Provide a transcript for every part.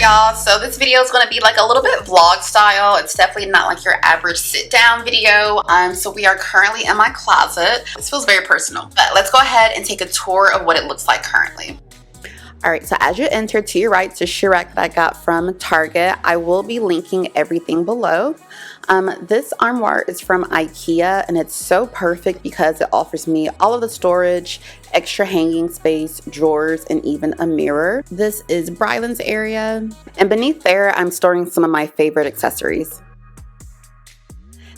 y'all, so this video is going to be like a little bit vlog style. It's definitely not like your average sit down video. So we are currently in my closet. This feels very personal, but let's go ahead and take a tour of what it looks like currently. Alright, so as you enter, to your right, it's a shoe rack that I got from Target. I will be linking everything below. This armoire is from Ikea, and it's so perfect because it offers me all of the storage, extra hanging space, drawers, and even a mirror. This is Bryland's area, and beneath there, I'm storing some of my favorite accessories.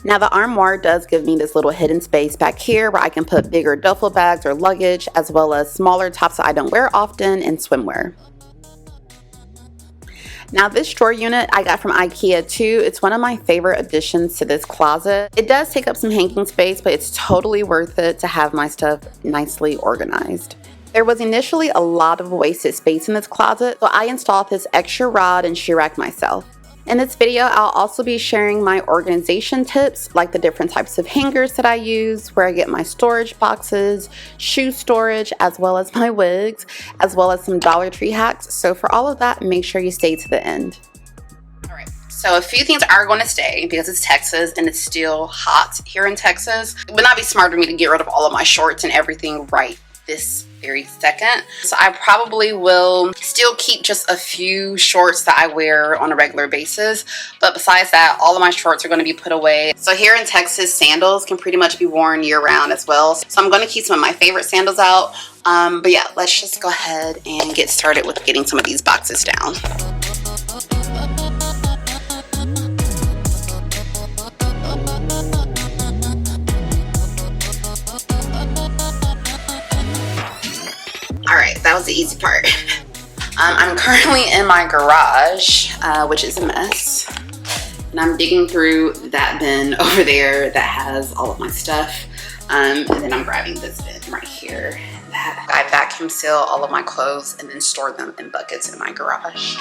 Now the armoire does give me this little hidden space back here where I can put bigger duffel bags or luggage, as well as smaller tops that I don't wear often and swimwear. Now this drawer unit I got from Ikea too. It's one of my favorite additions to this closet. It does take up some hanging space, but it's totally worth it to have my stuff nicely organized. There was initially a lot of wasted space in this closet, so I installed this extra rod and shoe rack myself. In this video, I'll also be sharing my organization tips, like the different types of hangers that I use, where I get my storage boxes, shoe storage, as well as my wigs, as well as some Dollar Tree hacks. So for all of that, make sure you stay to the end. Alright, so a few things are going to stay because it's Texas and it's still hot here in Texas. It would not be smart for me to get rid of all of my shorts and everything right this very second. So I probably will still keep just a few shorts that I wear on a regular basis, but besides that, all of my shorts are going to be put away. So here in Texas, sandals can pretty much be worn year-round as well, so I'm going to keep some of my favorite sandals out. But yeah, let's just go ahead and get started with getting some of these boxes down. Alright, that was the easy part. I'm currently in my garage, which is a mess. And I'm digging through that bin over there that has all of my stuff. And then I'm grabbing this bin right here. That I vacuum seal all of my clothes and then store them in buckets in my garage.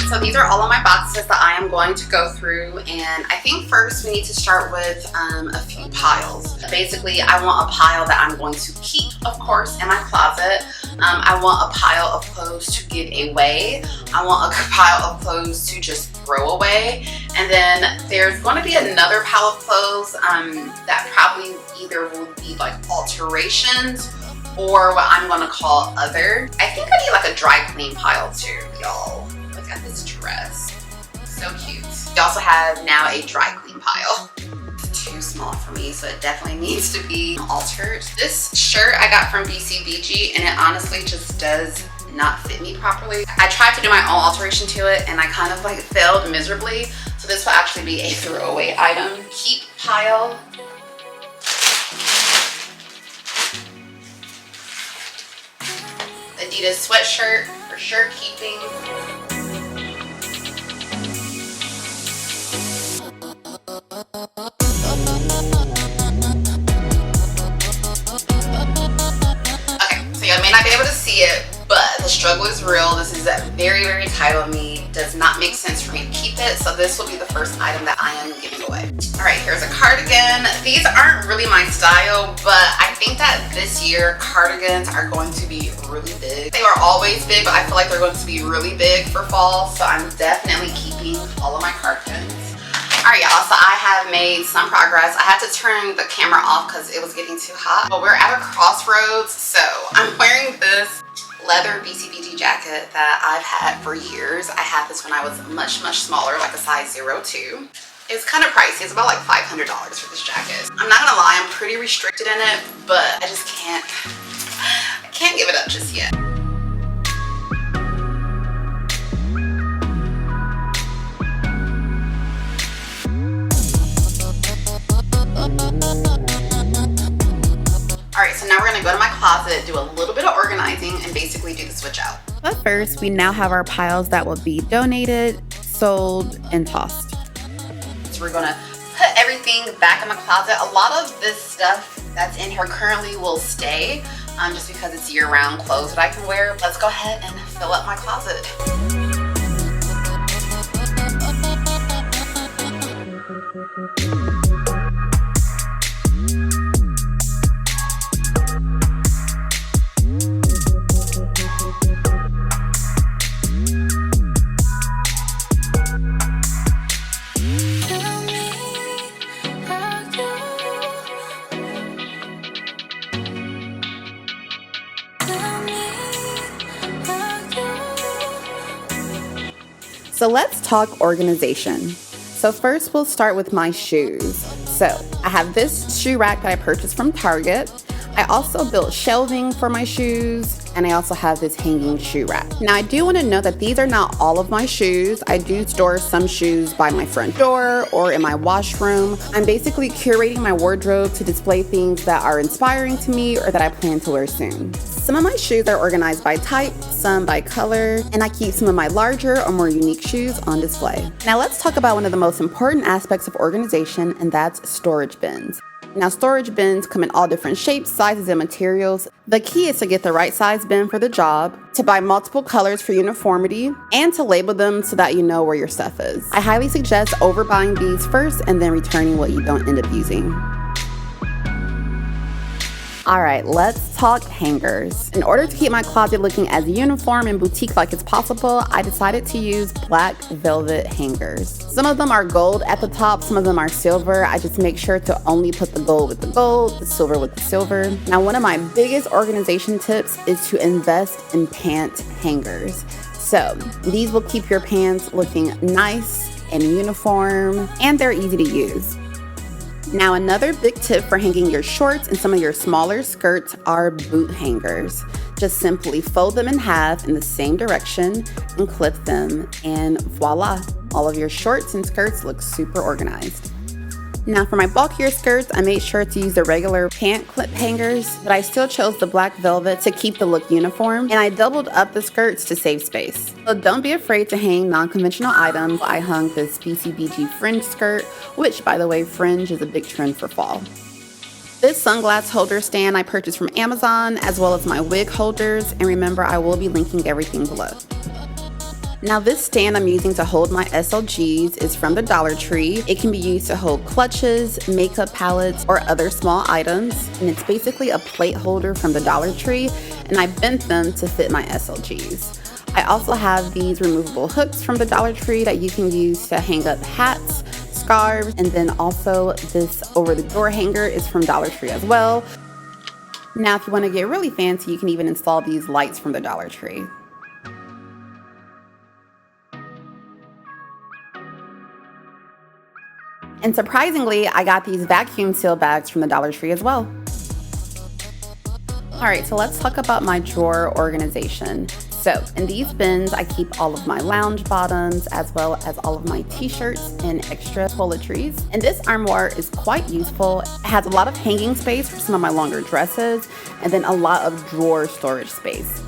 So these are all of my boxes that I am going to go through, and I think first we need to start with a few piles. Basically, I want a pile that I'm going to keep, of course, in my closet. I want a pile of clothes to give away. I want a pile of clothes to just throw away. And then there's going to be another pile of clothes that probably either will be like alterations or what I'm going to call other. I think I need like a dry clean pile too, y'all. Look at this dress, so cute. We also have now a dry clean pile. It's too small for me, so it definitely needs to be altered. This shirt I got from BCBG, and it honestly just does not fit me properly. I tried to do my own alteration to it, and I kind of like failed miserably. So this will actually be a throwaway item. Keep pile. Adidas sweatshirt for sure keeping. I may not be able to see it, but the struggle is real. This is very, very tight on me. Does not make sense for me to keep it, so this will be the first item that I am giving away. All right, here's a cardigan. These aren't really my style, but I think that this year cardigans are going to be really big. They are always big, but I feel like they're going to be really big for fall, so I'm definitely keeping all of my cardigans. Alright y'all, so I have made some progress. I had to turn the camera off because it was getting too hot. But we're at a crossroads, so I'm wearing this leather BCBG jacket that I've had for years. I had this when I was much, much smaller, like a size 02. It's kind of pricey. It's about like $500 for this jacket. I'm not gonna lie, I'm pretty restricted in it, but I just can't give it up just yet. Alright, so now we're going to go to my closet, do a little bit of organizing, and basically do the switch out. But first, we now have our piles that will be donated, sold, and tossed. So we're going to put everything back in my closet. A lot of this stuff that's in here currently will stay, just because it's year-round clothes that I can wear. Let's go ahead and fill up my closet. So let's talk organization. So first we'll start with my shoes. So I have this shoe rack that I purchased from Target. I also built shelving for my shoes, and I also have this hanging shoe rack. Now I do want to note that these are not all of my shoes. I do store some shoes by my front door or in my washroom. I'm basically curating my wardrobe to display things that are inspiring to me or that I plan to wear soon. Some of my shoes are organized by type, some by color, and I keep some of my larger or more unique shoes on display. Now let's talk about one of the most important aspects of organization, and that's storage bins. Now storage bins come in all different shapes, sizes, and materials. The key is to get the right size bin for the job, to buy multiple colors for uniformity, and to label them so that you know where your stuff is. I highly suggest overbuying these first and then returning what you don't end up using. All right, let's talk hangers. In order to keep my closet looking as uniform and boutique-like as possible, I decided to use black velvet hangers. Some of them are gold at the top, some of them are silver. I just make sure to only put the gold with the gold, the silver with the silver. Now, one of my biggest organization tips is to invest in pant hangers. So these will keep your pants looking nice and uniform, and they're easy to use. Now, another big tip for hanging your shorts and some of your smaller skirts are boot hangers. Just simply fold them in half in the same direction and clip them, and voila, all of your shorts and skirts look super organized. Now for my bulkier skirts, I made sure to use the regular pant clip hangers, but I still chose the black velvet to keep the look uniform, and I doubled up the skirts to save space. So don't be afraid to hang non-conventional items. I hung this BCBG fringe skirt, which by the way, fringe is a big trend for fall. This sunglass holder stand I purchased from Amazon, as well as my wig holders, and remember, I will be linking everything below. Now this stand I'm using to hold my SLGs is from the Dollar Tree. It can be used to hold clutches, makeup palettes, or other small items. And it's basically a plate holder from the Dollar Tree, and I bent them to fit my SLGs. I also have these removable hooks from the Dollar Tree that you can use to hang up hats, scarves, and then also this over-the-door hanger is from Dollar Tree as well. Now if you want to get really fancy, you can even install these lights from the Dollar Tree. And surprisingly, I got these vacuum seal bags from the Dollar Tree as well. All right, so let's talk about my drawer organization. So in these bins, I keep all of my lounge bottoms as well as all of my t-shirts and extra toiletries. And this armoire is quite useful. It has a lot of hanging space for some of my longer dresses and then a lot of drawer storage space.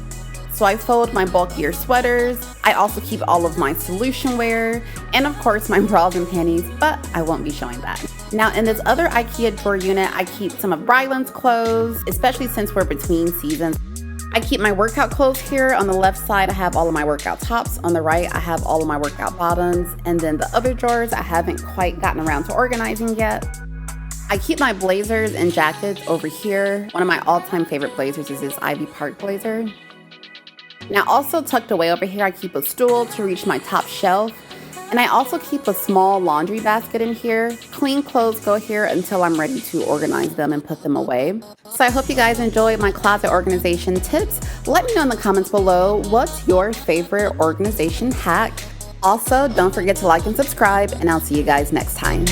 So I fold my bulkier sweaters. I also keep all of my solution wear and of course my bras and panties, but I won't be showing that. Now in this other Ikea drawer unit, I keep some of Bryland's clothes, especially since we're between seasons. I keep my workout clothes here. On the left side, I have all of my workout tops. On the right, I have all of my workout bottoms. And then the other drawers, I haven't quite gotten around to organizing yet. I keep my blazers and jackets over here. One of my all-time favorite blazers is this Ivy Park blazer. Now also tucked away over here, I keep a stool to reach my top shelf. And I also keep a small laundry basket in here. Clean clothes go here until I'm ready to organize them and put them away. So I hope you guys enjoyed my closet organization tips. Let me know in the comments below, what's your favorite organization hack? Also, don't forget to like and subscribe, and I'll see you guys next time.